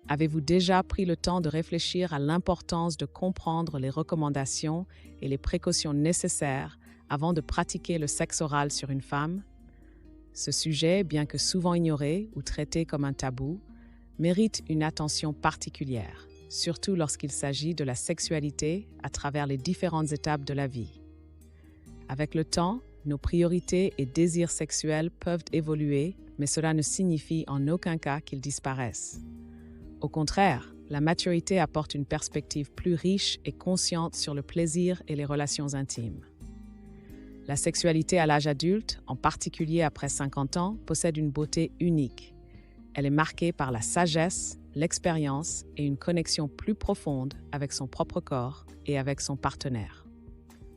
Avez-vous déjà pris le temps de réfléchir à l'importance de comprendre les recommandations et les précautions nécessaires avant de pratiquer le sexe oral sur une femme? Ce sujet, bien que souvent ignoré ou traité comme un tabou, mérite une attention particulière, surtout lorsqu'il s'agit de la sexualité à travers les différentes étapes de la vie. Avec le temps, nos priorités et désirs sexuels peuvent évoluer, mais cela ne signifie en aucun cas qu'ils disparaissent. Au contraire, la maturité apporte une perspective plus riche et consciente sur le plaisir et les relations intimes. La sexualité à l'âge adulte, en particulier après 50 ans, possède une beauté unique. Elle est marquée par la sagesse, l'expérience et une connexion plus profonde avec son propre corps et avec son partenaire.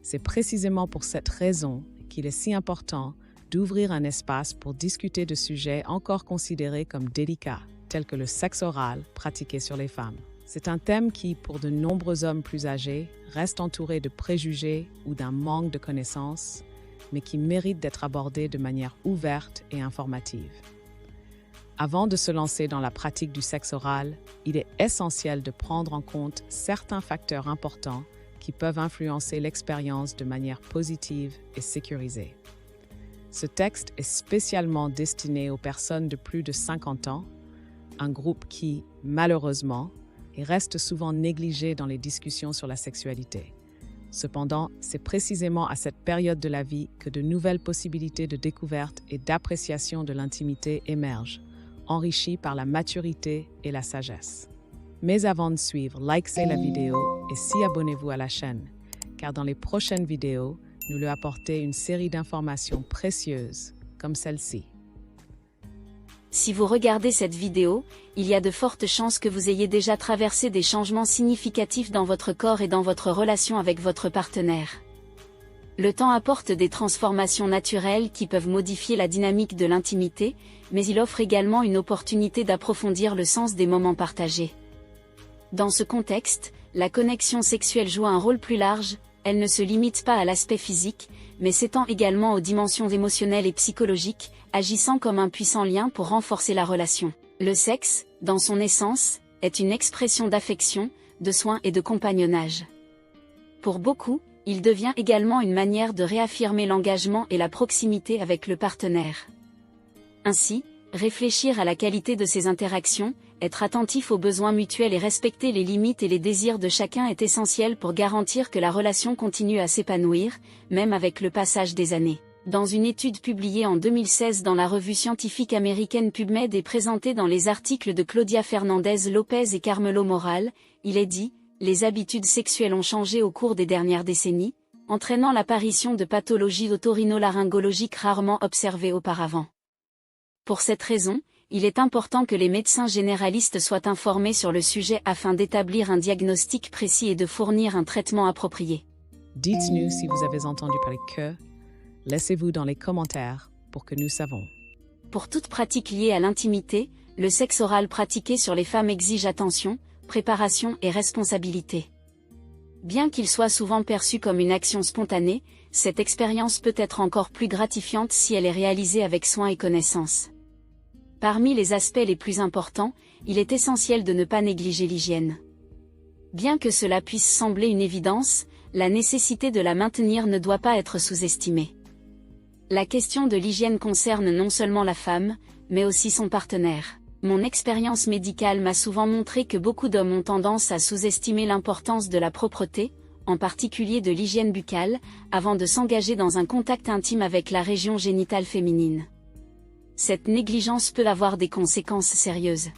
C'est précisément pour cette raison qu'il est si important d'ouvrir un espace pour discuter de sujets encore considérés comme délicats, tels que le sexe oral pratiqué sur les femmes. C'est un thème qui, pour de nombreux hommes plus âgés, reste entouré de préjugés ou d'un manque de connaissances, mais qui mérite d'être abordé de manière ouverte et informative. Avant de se lancer dans la pratique du sexe oral, il est essentiel de prendre en compte certains facteurs importants qui peuvent influencer l'expérience de manière positive et sécurisée. Ce texte est spécialement destiné aux personnes de plus de 50 ans, un groupe qui, malheureusement, reste souvent négligé dans les discussions sur la sexualité. Cependant, c'est précisément à cette période de la vie que de nouvelles possibilités de découverte et d'appréciation de l'intimité émergent, enrichies par la maturité et la sagesse. Mais avant de suivre, likez la vidéo et abonnez-vous à la chaîne, car dans les prochaines vidéos, nous lui apportons une série d'informations précieuses, comme celle-ci. Si vous regardez cette vidéo, il y a de fortes chances que vous ayez déjà traversé des changements significatifs dans votre corps et dans votre relation avec votre partenaire. Le temps apporte des transformations naturelles qui peuvent modifier la dynamique de l'intimité, mais il offre également une opportunité d'approfondir le sens des moments partagés. Dans ce contexte, la connexion sexuelle joue un rôle plus large, elle ne se limite pas à l'aspect physique, mais s'étend également aux dimensions émotionnelles et psychologiques, agissant comme un puissant lien pour renforcer la relation. Le sexe, dans son essence, est une expression d'affection, de soins et de compagnonnage. Pour beaucoup, il devient également une manière de réaffirmer l'engagement et la proximité avec le partenaire. Ainsi, réfléchir à la qualité de ces interactions, être attentif aux besoins mutuels et respecter les limites et les désirs de chacun est essentiel pour garantir que la relation continue à s'épanouir, même avec le passage des années. Dans une étude publiée en 2016 dans la revue scientifique américaine PubMed et présentée dans les articles de Claudia Fernandez Lopez et Carmelo Moral, il est dit « Les habitudes sexuelles ont changé au cours des dernières décennies, entraînant l'apparition de pathologies otorhinolaryngologiques rarement observées auparavant. » Pour cette raison, il est important que les médecins généralistes soient informés sur le sujet afin d'établir un diagnostic précis et de fournir un traitement approprié. Dites-nous si vous avez entendu parler que. Laissez-vous dans les commentaires pour que nous savons. Pour toute pratique liée à l'intimité, le sexe oral pratiqué sur les femmes exige attention, préparation et responsabilité. Bien qu'il soit souvent perçu comme une action spontanée, cette expérience peut être encore plus gratifiante si elle est réalisée avec soin et connaissance. Parmi les aspects les plus importants, il est essentiel de ne pas négliger l'hygiène. Bien que cela puisse sembler une évidence, la nécessité de la maintenir ne doit pas être sous-estimée. La question de l'hygiène concerne non seulement la femme, mais aussi son partenaire. Mon expérience médicale m'a souvent montré que beaucoup d'hommes ont tendance à sous-estimer l'importance de la propreté, en particulier de l'hygiène buccale, avant de s'engager dans un contact intime avec la région génitale féminine. Cette négligence peut avoir des conséquences sérieuses.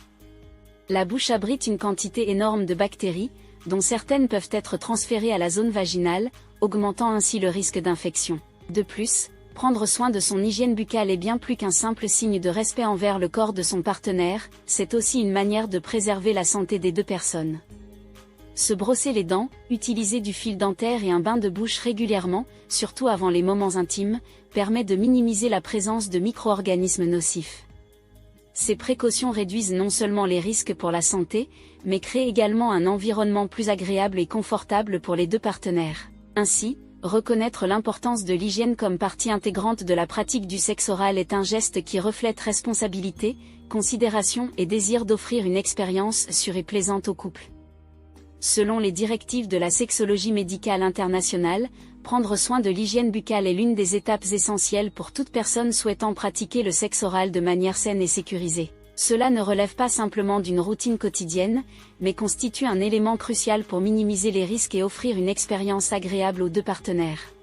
La bouche abrite une quantité énorme de bactéries, dont certaines peuvent être transférées à la zone vaginale, augmentant ainsi le risque d'infection. De plus, prendre soin de son hygiène buccale est bien plus qu'un simple signe de respect envers le corps de son partenaire, c'est aussi une manière de préserver la santé des deux personnes. Se brosser les dents, utiliser du fil dentaire et un bain de bouche régulièrement, surtout avant les moments intimes, permet de minimiser la présence de micro-organismes nocifs. Ces précautions réduisent non seulement les risques pour la santé, mais créent également un environnement plus agréable et confortable pour les deux partenaires. Ainsi, reconnaître l'importance de l'hygiène comme partie intégrante de la pratique du sexe oral est un geste qui reflète responsabilité, considération et désir d'offrir une expérience sûre et plaisante au couple. Selon les directives de la sexologie médicale internationale, prendre soin de l'hygiène buccale est l'une des étapes essentielles pour toute personne souhaitant pratiquer le sexe oral de manière saine et sécurisée. Cela ne relève pas simplement d'une routine quotidienne, mais constitue un élément crucial pour minimiser les risques et offrir une expérience agréable aux deux partenaires.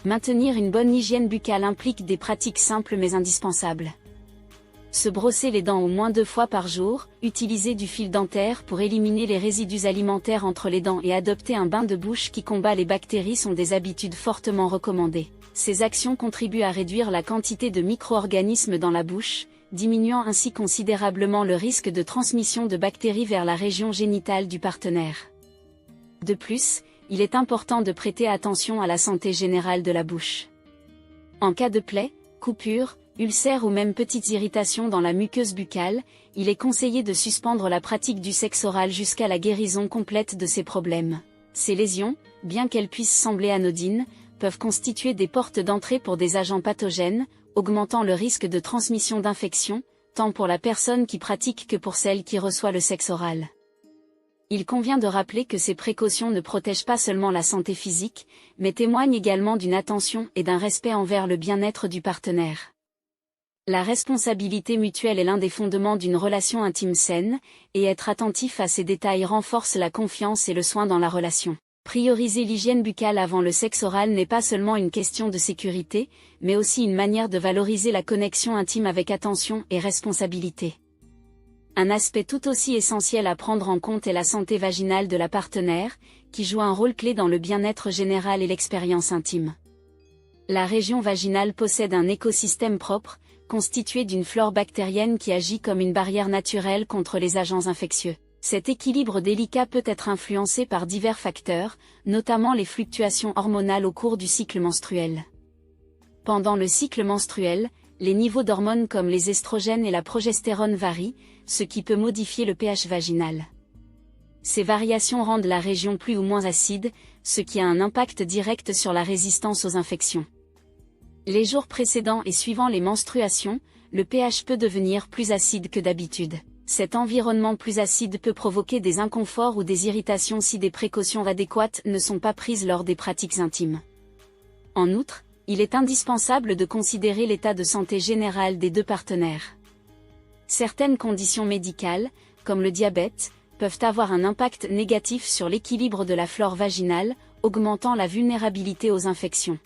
Maintenir une bonne hygiène buccale implique des pratiques simples mais indispensables. Se brosser les dents au moins 2 fois par jour, utiliser du fil dentaire pour éliminer les résidus alimentaires entre les dents et adopter un bain de bouche qui combat les bactéries sont des habitudes fortement recommandées. Ces actions contribuent à réduire la quantité de micro-organismes dans la bouche, diminuant ainsi considérablement le risque de transmission de bactéries vers la région génitale du partenaire. De plus, il est important de prêter attention à la santé générale de la bouche. En cas de plaies, coupures, ulcères ou même petites irritations dans la muqueuse buccale, il est conseillé de suspendre la pratique du sexe oral jusqu'à la guérison complète de ces problèmes. Ces lésions, bien qu'elles puissent sembler anodines, peuvent constituer des portes d'entrée pour des agents pathogènes, augmentant le risque de transmission d'infections, tant pour la personne qui pratique que pour celle qui reçoit le sexe oral. Il convient de rappeler que ces précautions ne protègent pas seulement la santé physique, mais témoignent également d'une attention et d'un respect envers le bien-être du partenaire. La responsabilité mutuelle est l'un des fondements d'une relation intime saine, et être attentif à ces détails renforce la confiance et le soin dans la relation. Prioriser l'hygiène buccale avant le sexe oral n'est pas seulement une question de sécurité, mais aussi une manière de valoriser la connexion intime avec attention et responsabilité. Un aspect tout aussi essentiel à prendre en compte est la santé vaginale de la partenaire, qui joue un rôle clé dans le bien-être général et l'expérience intime. La région vaginale possède un écosystème propre, constitué d'une flore bactérienne qui agit comme une barrière naturelle contre les agents infectieux. Cet équilibre délicat peut être influencé par divers facteurs, notamment les fluctuations hormonales au cours du cycle menstruel. Pendant le cycle menstruel, les niveaux d'hormones comme les estrogènes et la progestérone varient, ce qui peut modifier le pH vaginal. Ces variations rendent la région plus ou moins acide, ce qui a un impact direct sur la résistance aux infections. Les jours précédents et suivant les menstruations, le pH peut devenir plus acide que d'habitude. Cet environnement plus acide peut provoquer des inconforts ou des irritations si des précautions adéquates ne sont pas prises lors des pratiques intimes. En outre, il est indispensable de considérer l'état de santé général des deux partenaires. Certaines conditions médicales, comme le diabète, peuvent avoir un impact négatif sur l'équilibre de la flore vaginale, augmentant la vulnérabilité aux infections.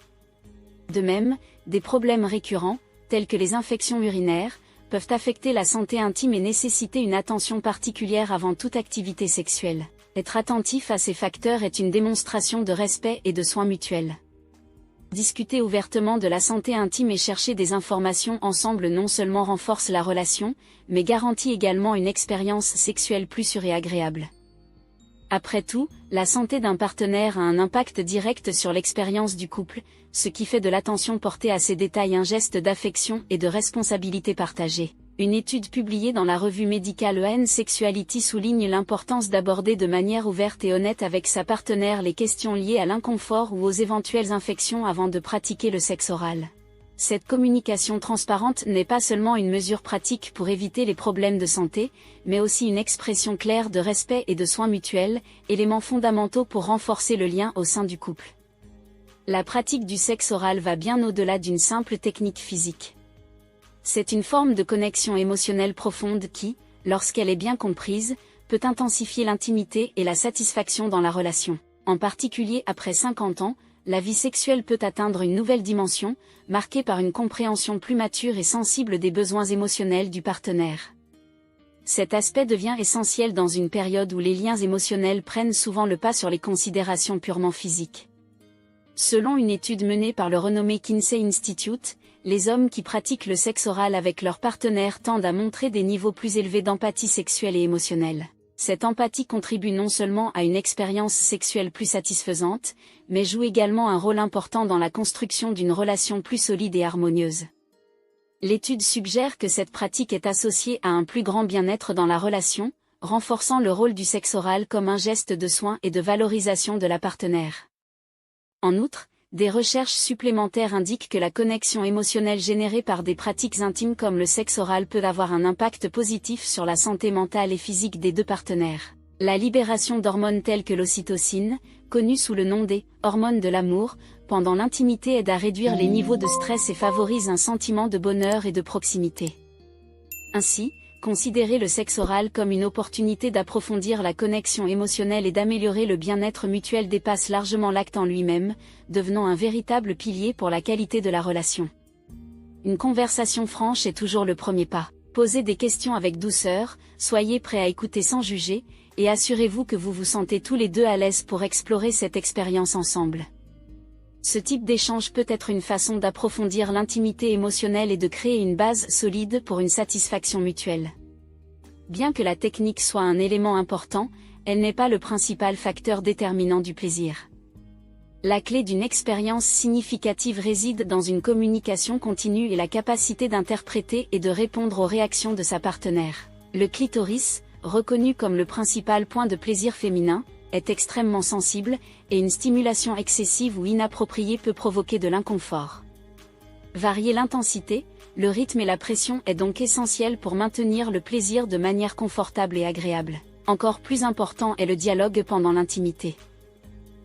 De même, des problèmes récurrents, tels que les infections urinaires, peuvent affecter la santé intime et nécessiter une attention particulière avant toute activité sexuelle. Être attentif à ces facteurs est une démonstration de respect et de soins mutuels. Discuter ouvertement de la santé intime et chercher des informations ensemble non seulement renforce la relation, mais garantit également une expérience sexuelle plus sûre et agréable. Après tout, la santé d'un partenaire a un impact direct sur l'expérience du couple, ce qui fait de l'attention portée à ces détails un geste d'affection et de responsabilité partagée. Une étude publiée dans la revue médicale EN Sexuality souligne l'importance d'aborder de manière ouverte et honnête avec sa partenaire les questions liées à l'inconfort ou aux éventuelles infections avant de pratiquer le sexe oral. Cette communication transparente n'est pas seulement une mesure pratique pour éviter les problèmes de santé, mais aussi une expression claire de respect et de soins mutuels, éléments fondamentaux pour renforcer le lien au sein du couple. La pratique du sexe oral va bien au-delà d'une simple technique physique. C'est une forme de connexion émotionnelle profonde qui, lorsqu'elle est bien comprise, peut intensifier l'intimité et la satisfaction dans la relation. En particulier après 50 ans, la vie sexuelle peut atteindre une nouvelle dimension, marquée par une compréhension plus mature et sensible des besoins émotionnels du partenaire. Cet aspect devient essentiel dans une période où les liens émotionnels prennent souvent le pas sur les considérations purement physiques. Selon une étude menée par le renommé Kinsey Institute, les hommes qui pratiquent le sexe oral avec leur partenaire tendent à montrer des niveaux plus élevés d'empathie sexuelle et émotionnelle. Cette empathie contribue non seulement à une expérience sexuelle plus satisfaisante, mais joue également un rôle important dans la construction d'une relation plus solide et harmonieuse. L'étude suggère que cette pratique est associée à un plus grand bien-être dans la relation, renforçant le rôle du sexe oral comme un geste de soin et de valorisation de la partenaire. En outre, des recherches supplémentaires indiquent que la connexion émotionnelle générée par des pratiques intimes comme le sexe oral peut avoir un impact positif sur la santé mentale et physique des deux partenaires. La libération d'hormones telles que l'ocytocine, connue sous le nom des « hormones de l'amour », pendant l'intimité aide à réduire les niveaux de stress et favorise un sentiment de bonheur et de proximité. Ainsi, considérez le sexe oral comme une opportunité d'approfondir la connexion émotionnelle et d'améliorer le bien-être mutuel dépasse largement l'acte en lui-même, devenant un véritable pilier pour la qualité de la relation. Une conversation franche est toujours le premier pas. Posez des questions avec douceur, soyez prêts à écouter sans juger, et assurez-vous que vous vous sentez tous les deux à l'aise pour explorer cette expérience ensemble. Ce type d'échange peut être une façon d'approfondir l'intimité émotionnelle et de créer une base solide pour une satisfaction mutuelle. Bien que la technique soit un élément important, elle n'est pas le principal facteur déterminant du plaisir. La clé d'une expérience significative réside dans une communication continue et la capacité d'interpréter et de répondre aux réactions de sa partenaire. Le clitoris, reconnu comme le principal point de plaisir féminin, est extrêmement sensible, et une stimulation excessive ou inappropriée peut provoquer de l'inconfort. Varier l'intensité, le rythme et la pression est donc essentiel pour maintenir le plaisir de manière confortable et agréable. Encore plus important est le dialogue pendant l'intimité.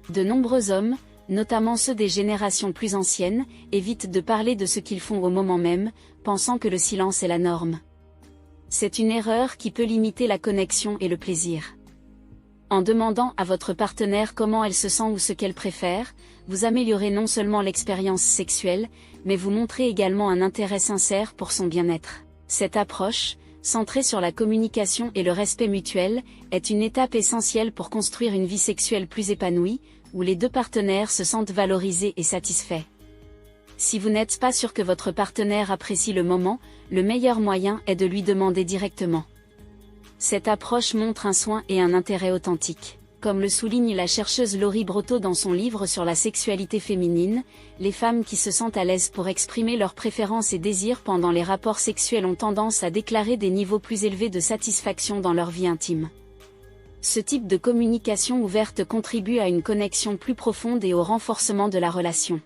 De nombreux hommes, notamment ceux des générations plus anciennes, évitent de parler de ce qu'ils font au moment même, pensant que le silence est la norme. C'est une erreur qui peut limiter la connexion et le plaisir. En demandant à votre partenaire comment elle se sent ou ce qu'elle préfère, vous améliorez non seulement l'expérience sexuelle, mais vous montrez également un intérêt sincère pour son bien-être. Cette approche, centrée sur la communication et le respect mutuel, est une étape essentielle pour construire une vie sexuelle plus épanouie, où les deux partenaires se sentent valorisés et satisfaits. Si vous n'êtes pas sûr que votre partenaire apprécie le moment, le meilleur moyen est de lui demander directement. Cette approche montre un soin et un intérêt authentiques. Comme le souligne la chercheuse Laurie Brotteau dans son livre sur la sexualité féminine, les femmes qui se sentent à l'aise pour exprimer leurs préférences et désirs pendant les rapports sexuels ont tendance à déclarer des niveaux plus élevés de satisfaction dans leur vie intime. Ce type de communication ouverte contribue à une connexion plus profonde et au renforcement de la relation.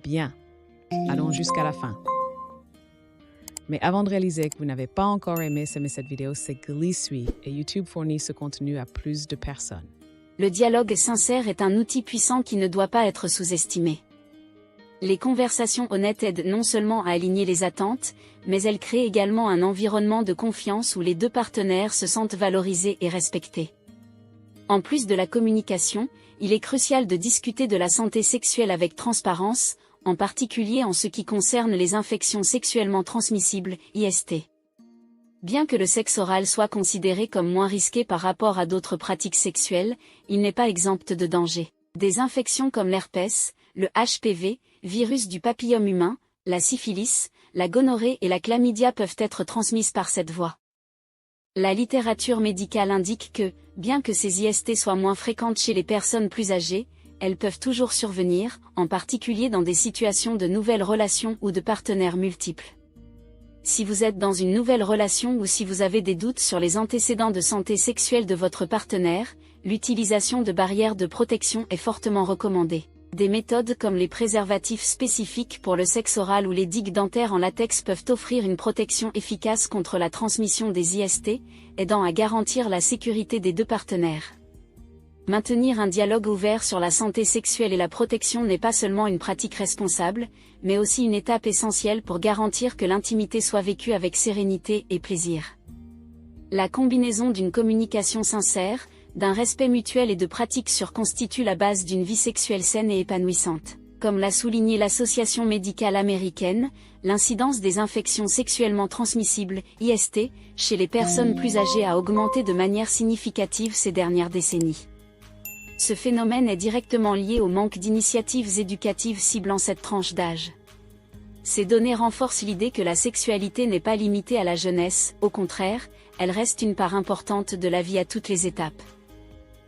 Bien. Allons jusqu'à la fin. Mais avant de réaliser que vous n'avez pas encore aimé cette vidéo, c'est gratuit et YouTube fournit ce contenu à plus de personnes. Le dialogue sincère est un outil puissant qui ne doit pas être sous-estimé. Les conversations honnêtes aident non seulement à aligner les attentes, mais elles créent également un environnement de confiance où les deux partenaires se sentent valorisés et respectés. En plus de la communication, il est crucial de discuter de la santé sexuelle avec transparence, en particulier en ce qui concerne les infections sexuellement transmissibles, IST. Bien que le sexe oral soit considéré comme moins risqué par rapport à d'autres pratiques sexuelles, il n'est pas exempt de danger. Des infections comme l'herpès, le HPV, virus du papillome humain, la syphilis, la gonorrhée et la chlamydia peuvent être transmises par cette voie. La littérature médicale indique que, bien que ces IST soient moins fréquentes chez les personnes plus âgées, elles peuvent toujours survenir, en particulier dans des situations de nouvelles relations ou de partenaires multiples. Si vous êtes dans une nouvelle relation ou si vous avez des doutes sur les antécédents de santé sexuelle de votre partenaire, l'utilisation de barrières de protection est fortement recommandée. Des méthodes comme les préservatifs spécifiques pour le sexe oral ou les digues dentaires en latex peuvent offrir une protection efficace contre la transmission des IST, aidant à garantir la sécurité des deux partenaires. Maintenir un dialogue ouvert sur la santé sexuelle et la protection n'est pas seulement une pratique responsable, mais aussi une étape essentielle pour garantir que l'intimité soit vécue avec sérénité et plaisir. La combinaison d'une communication sincère, d'un respect mutuel et de pratiques sûres constitue la base d'une vie sexuelle saine et épanouissante. Comme l'a souligné l'Association médicale américaine, l'incidence des infections sexuellement transmissibles, IST, chez les personnes plus âgées a augmenté de manière significative ces dernières décennies. Ce phénomène est directement lié au manque d'initiatives éducatives ciblant cette tranche d'âge. Ces données renforcent l'idée que la sexualité n'est pas limitée à la jeunesse, au contraire, elle reste une part importante de la vie à toutes les étapes.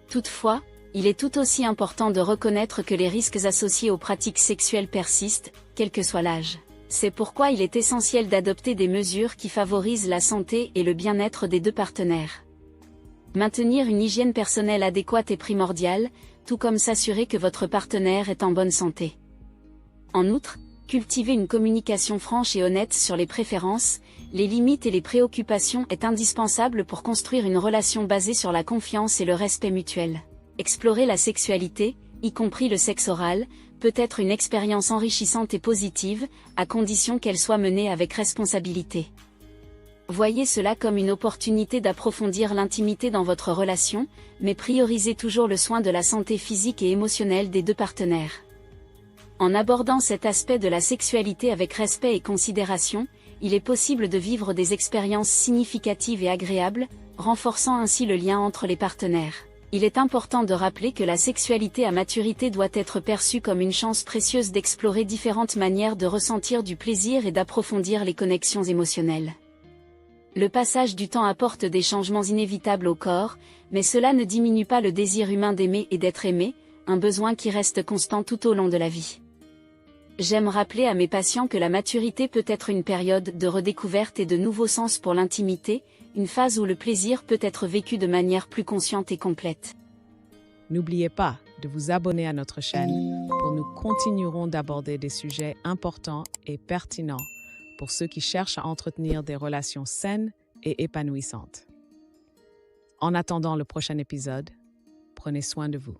Toutefois, il est tout aussi important de reconnaître que les risques associés aux pratiques sexuelles persistent, quel que soit l'âge. C'est pourquoi il est essentiel d'adopter des mesures qui favorisent la santé et le bien-être des deux partenaires. Maintenir une hygiène personnelle adéquate est primordial, tout comme s'assurer que votre partenaire est en bonne santé. En outre, cultiver une communication franche et honnête sur les préférences, les limites et les préoccupations est indispensable pour construire une relation basée sur la confiance et le respect mutuel. Explorer la sexualité, y compris le sexe oral, peut être une expérience enrichissante et positive, à condition qu'elle soit menée avec responsabilité. Voyez cela comme une opportunité d'approfondir l'intimité dans votre relation, mais priorisez toujours le soin de la santé physique et émotionnelle des deux partenaires. En abordant cet aspect de la sexualité avec respect et considération, il est possible de vivre des expériences significatives et agréables, renforçant ainsi le lien entre les partenaires. Il est important de rappeler que la sexualité à maturité doit être perçue comme une chance précieuse d'explorer différentes manières de ressentir du plaisir et d'approfondir les connexions émotionnelles. Le passage du temps apporte des changements inévitables au corps, mais cela ne diminue pas le désir humain d'aimer et d'être aimé, un besoin qui reste constant tout au long de la vie. J'aime rappeler à mes patients que la maturité peut être une période de redécouverte et de nouveaux sens pour l'intimité, une phase où le plaisir peut être vécu de manière plus consciente et complète. N'oubliez pas de vous abonner à notre chaîne pour nous continuerons d'aborder des sujets importants et pertinents pour ceux qui cherchent à entretenir des relations saines et épanouissantes. En attendant le prochain épisode, prenez soin de vous.